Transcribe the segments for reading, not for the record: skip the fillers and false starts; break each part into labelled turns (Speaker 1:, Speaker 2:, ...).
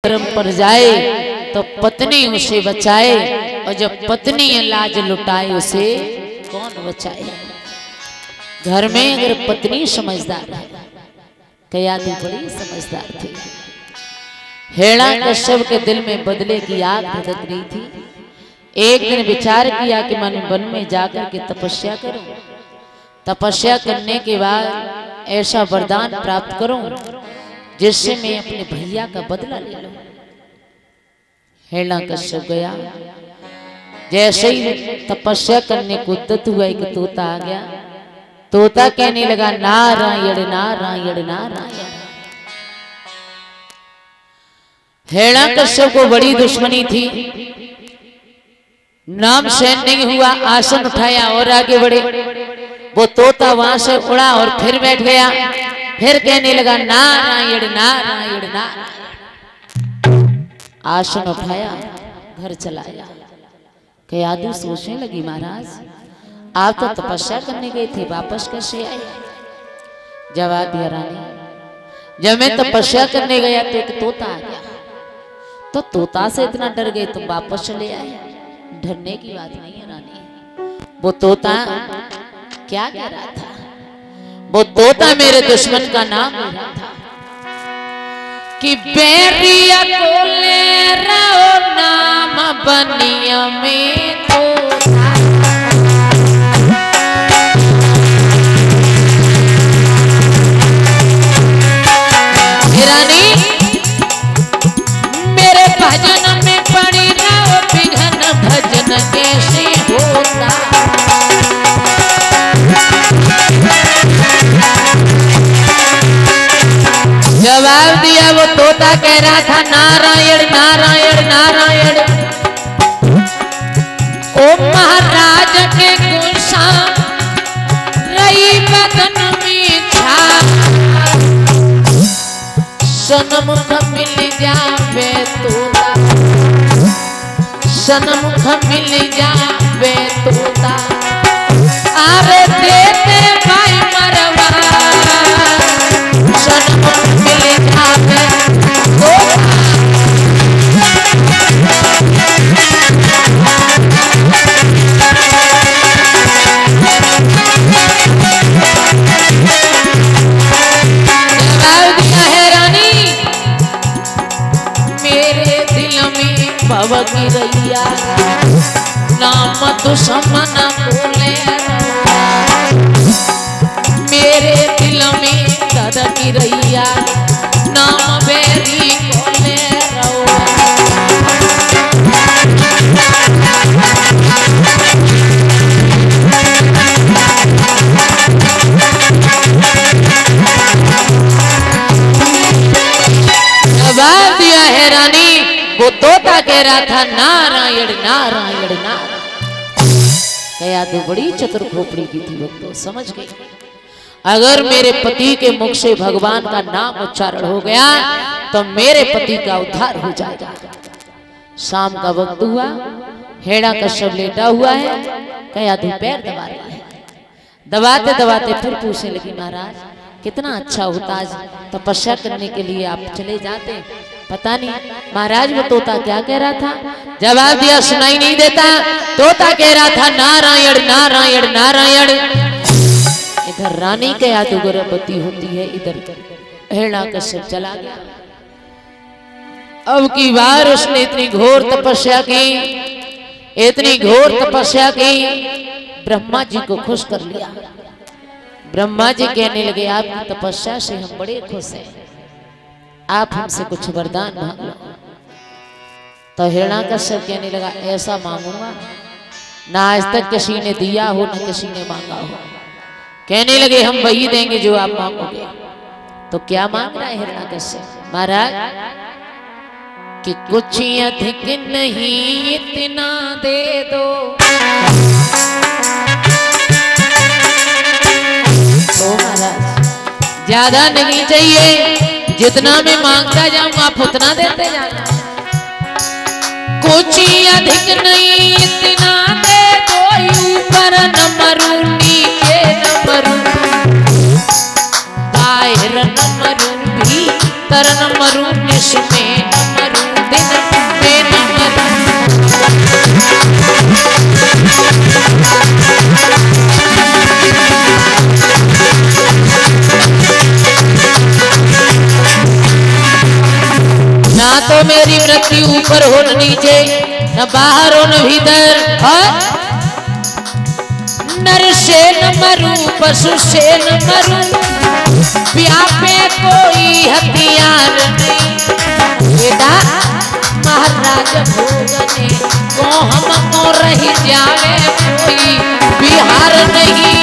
Speaker 1: कर्म पर जाए तो पत्नी उसे बचाए, और जब पत्नी लाज लुटाए उसे कौन बचाए। घर में अगर पत्नी समझदार है, कयादू बड़ी समझदार थी। हिरण्यकश्यप के दिल में बदले की आग धधक रही थी। एक दिन विचार किया कि मैं वन में जाकर के तपस्या करूं, तपस्या करने के बाद ऐसा वरदान प्राप्त करूं जिससे मैं अपने भैया का बदला ले लूं। हिरण्यकश्यप गया, जैसे ही तपस्या करने को उद्यत हुआ एक तोता आ गया। तोता कहने लगा नारायण नारायण नारायण। हिरण्यकश्यप को बड़ी दुश्मनी थी, नाम सहन नहीं हुआ, आसन उठाया और आगे बढ़े। वो तोता वहां से उड़ा और फिर बैठ गया, फिर कहने लगा नारायण नारायण नारायण। आसन उठाया, घर चलाया। कयादू सोचने लगी महाराज आप तो तपस्या करने गए थे, वापस कैसे आए। जवाब दिया रानी जब मैं तपस्या करने गया तो एक तोता आ गया, तो तोता से इतना डर गए तुम वापस चले आए। डरने की बात नहीं है रानी। वो तोता क्या कह रहा था, वो तोता मेरे दुश्मन का नाम ले रहा था कि बैरिया को ले रहो नाम बनिया में तोता। रानी मेरे भजन में पड़ी रहो, बिघन भजन कैसे होता। जवाब दिया वो तोता कह रहा था नारायण नारायण नारायण। ओ महाराज के गुस्सा रही बदन में छा, सनमुख मिल जावे तोता, सनमुख मिल जावे तोता। अरे देते भाई मरवा, सनमुख मिल जावे तोता। की रैया नाम दुश्मन को ले मेरे दिल में दर्द की रैया नाम बैरी को ले जवाब दिया है रानी। वो तोता कह रहा था नारायण नारायण नारायण। कयादू बड़ी चतुर खोपड़ी की थी, भक्तों समझ गई। अगर मेरे पति के मुख से भगवान का नाम उच्चारण हो गया तो मेरे पति का उद्धार हो जाएगा। शाम का वक्त हुआ, हिरण्यकश्यप लेटा हुआ है, कयादू पैर दबा रही है। दबाते दबाते फिर पूछने लगी महाराज कितना अच्छा होता आज तपस्या करने के लिए आप चले जाते। पता नहीं महाराज वो तोता क्या कह रहा था। जवाब दिया सुनाई नहीं देता। तोता कह रहा था नारायण नारायण नारायण। इधर रानी कयादू गर्भवती होती है, इधर हिरण्यकश्यप चला गया। अब की बार उसने इतनी घोर तपस्या की, इतनी घोर तपस्या की, ब्रह्मा जी को खुश कर लिया। ब्रह्मा जी कहने लगे आपकी तपस्या से हम बड़े खुश हैं, आप हमसे कुछ वरदान मांग लो। तो हिरण्यकश्यप कहने लगा ऐसा मांगूंगा ना आज तक किसी ने दिया हो ना किसी ने मांगा हो। कहने लगे हम वही देंगे जो आप मांगोगे। तो क्या मांग रहा है हिरण्यकश्यप महाराज कि कुछ अधिक नहीं इतना दे दो। तो महाराज ज्यादा नहीं चाहिए, जितना मैं मांगता जाऊं आप उतना देते जाना। कुछ अधिक नहीं इतना दे दो, ऊपर न मरूं नीचे न मरूं, बाहर न मरूं भीतर न मरूं, निश में न मरूं। ना तो मेरी मृत्यु ऊपर हो न नीचे, न बाहर हो न भीतर। नर से न मरूं, पशु से न मरूं, व्यापे कोई हथियार नहीं। बेटा महाराज भोगने को हमको रही जावे कोई बिहार नहीं।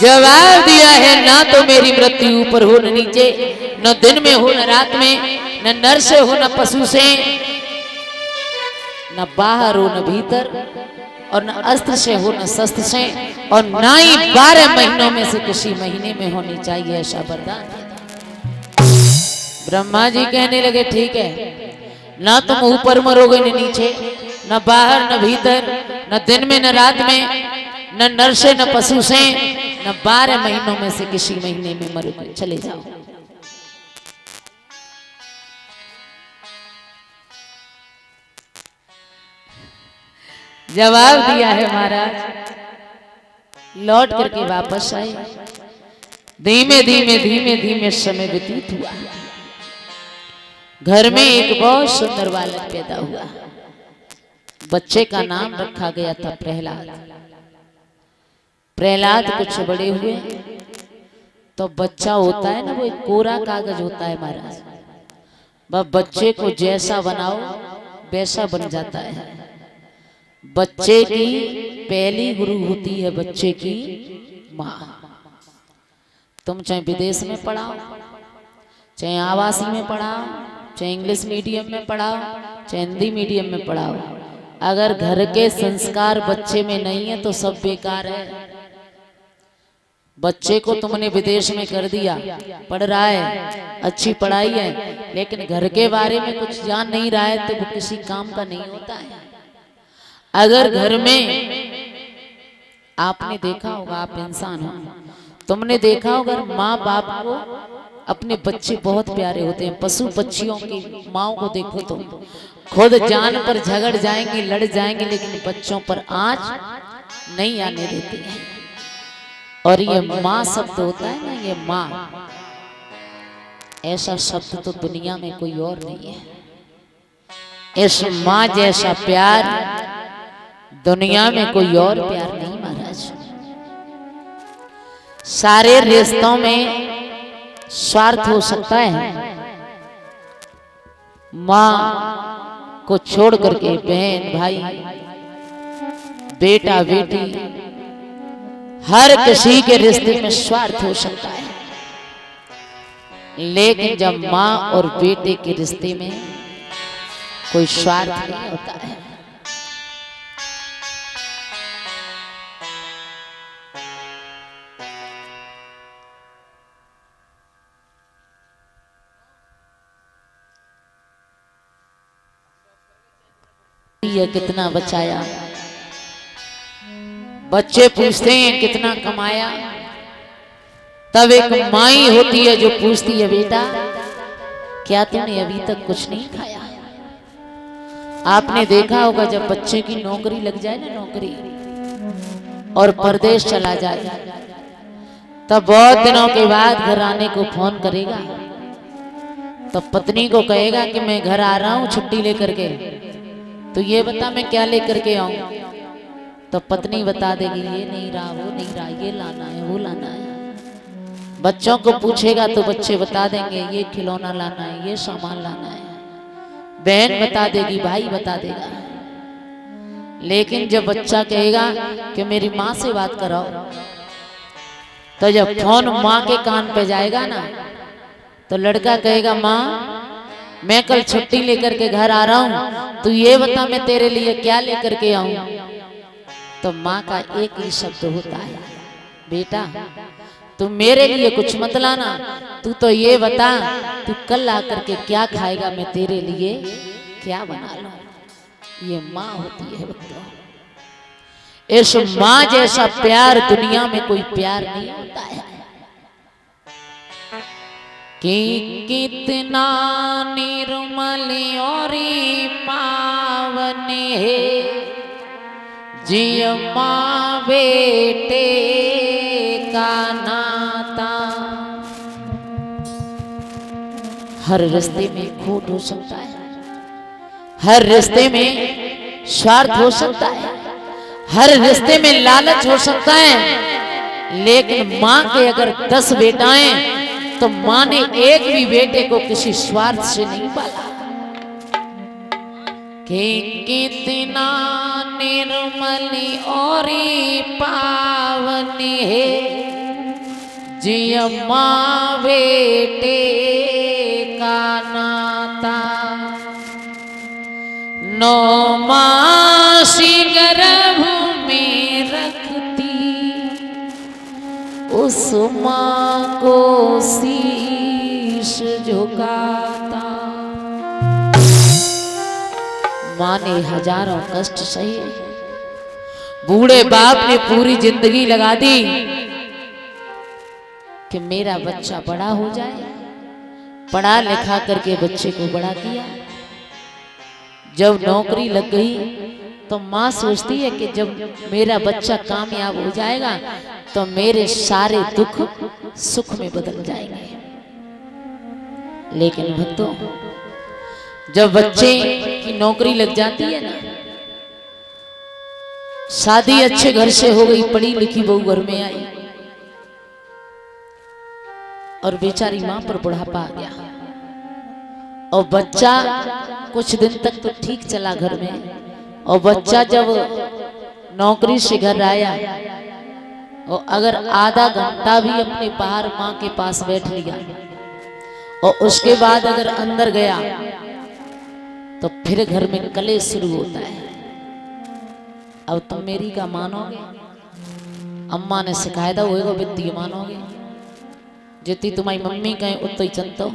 Speaker 1: जवाब दिया है, ना तो मेरी मृत्यु ऊपर हो न नीचे, न दिन में हो न रात में, न नर से हो न पशु से, न बाहर हो न भीतर, और न अस्त्र से हो न शस्त्र से, और ना ही 12 महीनों में से किसी महीने में होनी चाहिए ऐसा वरदान। ब्रह्मा जी कहने लगे ठीक है, ना तुम ऊपर मरोगे न नीचे, न बाहर न भीतर, न दिन में न रात में, न नर से न पशु से, न 12 महीनों में से किसी महीने में मरोगे, चले जाओ। जवाब दिया है महाराज, लौट करके वापस आए। धीमे धीमे धीमे धीमे समय व्यतीत हुआ। घर में एक बहुत सुंदर बालक पैदा हुआ। बच्चे का नाम रखा गया था प्रहलाद। प्रहलाद कुछ बड़े हुए तो बच्चा होता है ना, वो एक कोरा कागज होता है महाराज। वह बच्चे को जैसा बनाओ वैसा बन जाता है। बच्चे की पहली गुरु होती है बच्चे की माँ। तुम चाहे विदेश में पढ़ाओ, चाहे आवासी में पढ़ाओ, चाहे इंग्लिश मीडियम में पढ़ाओ, चाहे हिंदी मीडियम में पढ़ाओ, अगर घर के संस्कार बच्चे में नहीं है तो सब बेकार है। बच्चे को तुमने विदेश में कर दिया, पढ़ रहा है, अच्छी पढ़ाई है, लेकिन घर के बारे में कुछ जान नहीं रहा है तो वो किसी काम का नहीं होता है। अगर घर में आपने देखा होगा, आप इंसान हो, तुमने देखा होगा माँ बाप को अपने बच्चे बहुत प्यारे होते हैं। पशु पक्षियों की माओ को देखो तुम, खुद जान पर झगड़ जाएंगी, लड़ जाएंगे, लेकिन बच्चों पर आँच नहीं आने देती है। और ये माँ शब्द होता है ना, ये माँ, ऐसा शब्द तो दुनिया में कोई और नहीं है। इस माँ जैसा प्यार दुनिया में कोई और प्यार नहीं महाराज। सारे रिश्तों में स्वार्थ हो सकता है, माँ को छोड़ करके बहन भाई, बेटा बेटी, हर किसी के रिश्ते में स्वार्थ हो सकता है, लेकिन जब माँ और बेटे के रिश्ते में कोई स्वार्थ नहीं होता है। ये कितना बचाया, बच्चे पूछते हैं कितना कमाया, तब एक माई होती है जो पूछती है बेटा क्या तूने अभी तक कुछ नहीं खाया। आपने देखा होगा जब बच्चे की नौकरी लग जाए ना, नौकरी, और परदेश चला जाए, तब बहुत दिनों के बाद घर आने को फोन करेगा, तो पत्नी को कहेगा कि मैं घर आ रहा हूँ छुट्टी लेकर के, तो ये बता मैं क्या लेकर के आऊं। तो पत्नी बता देगी ये नहीं रहा, वो नहीं रहा, ये लाना है, वो लाना है। बच्चों को पूछेगा तो बच्चे बता देंगे ये खिलौना लाना है, ये सामान लाना है। बहन बता देगी, भाई बता देगा। लेकिन जब बच्चा कहेगा कि मेरी माँ से बात कराओ, तो जब फोन माँ के कान पे जाएगा ना, तो लड़का कहेगा माँ मैं कल छुट्टी लेकर के घर आ रहा हूँ, तू ये बता मैं तेरे लिए क्या लेकर के आऊं। तो माँ का एक ही शब्द होता है बेटा तू मेरे लिए कुछ मत लाना, तू तो ये बता तू कल आकर के क्या खाएगा, मैं तेरे लिए क्या बना लूं। ये माँ होती है बच्चों। इस माँ जैसा प्यार दुनिया में कोई प्यार नहीं होता है। कि कितना निर्मल और पावन है जिय माँ बेटे का नाता। हर रिश्ते में खोट हो सकता है, हर रिश्ते में स्वार्थ हो सकता है, हर रिश्ते में लालच हो सकता है, लेकिन माँ के अगर 10 बेटाएं तो माँ ने एक भी बेटे को किसी स्वार्थ से नहीं पाला। कि कितना निर्मल और पावन है जिय माँ बेटे का नाता। 9 मासी गर्भ में रखती उस माँ को शीश झुकाता। माँ ने हजारों कष्ट सहे, बूढ़े बाप ने पूरी जिंदगी लगा दी कि मेरा बच्चा बड़ा हो जाए, पढ़ा लिखा करके बच्चे को बड़ा किया। जब नौकरी लग गई तो माँ सोचती है कि जब मेरा बच्चा कामयाब हो जाएगा तो मेरे सारे दुख सुख में बदल जाएंगे। लेकिन भक्तों, जब बच्चे की नौकरी लग जाती है ना, शादी अच्छे घर से हो गई, पढ़ी लिखी बहू घर में आई और बेचारी माँ पर बुढ़ापा आ गया और बच्चा कुछ दिन तक तो ठीक चला घर में, और बच्चा जब नौकरी से घर आया और अगर आधा घंटा भी अपने बाहर माँ के पास बैठ लिया और उसके बाद अगर अंदर गया तो फिर घर में कलेश शुरू होता है। अब तुम मेरी का मानोगे, अम्मा ने सिखाया था होएगा वित्तीय मानोगे, जितनी तुम्हारी मम्मी कहे उतना ही चलते,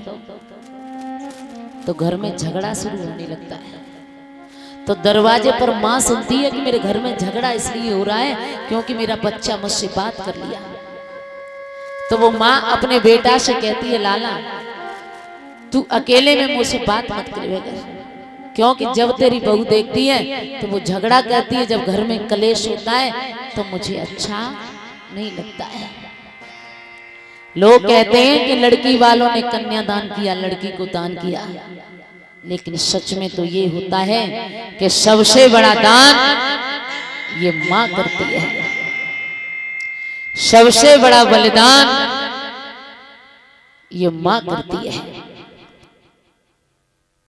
Speaker 1: तो घर में झगड़ा शुरू होने लगता है। तो दरवाजे पर माँ सुनती है कि मेरे घर में झगड़ा इसलिए हो रहा है क्योंकि मेरा बच्चा मुझसे बात कर लिया। तो वो माँ अपने बेटा से कहती है, लाला तू अकेले में मुझसे बात मत करेगा, क्योंकि जब तेरी बहू देखती है तो वो झगड़ा करती है, जब घर में कलेश होता है तो मुझे अच्छा नहीं लगता है। लोग कहते हैं कि लड़की वालों ने कन्यादान किया, लड़की को दान किया, लेकिन सच में तो ये होता है कि सबसे बड़ा दान ये माँ करती है, सबसे बड़ा बलिदान ये माँ करती है।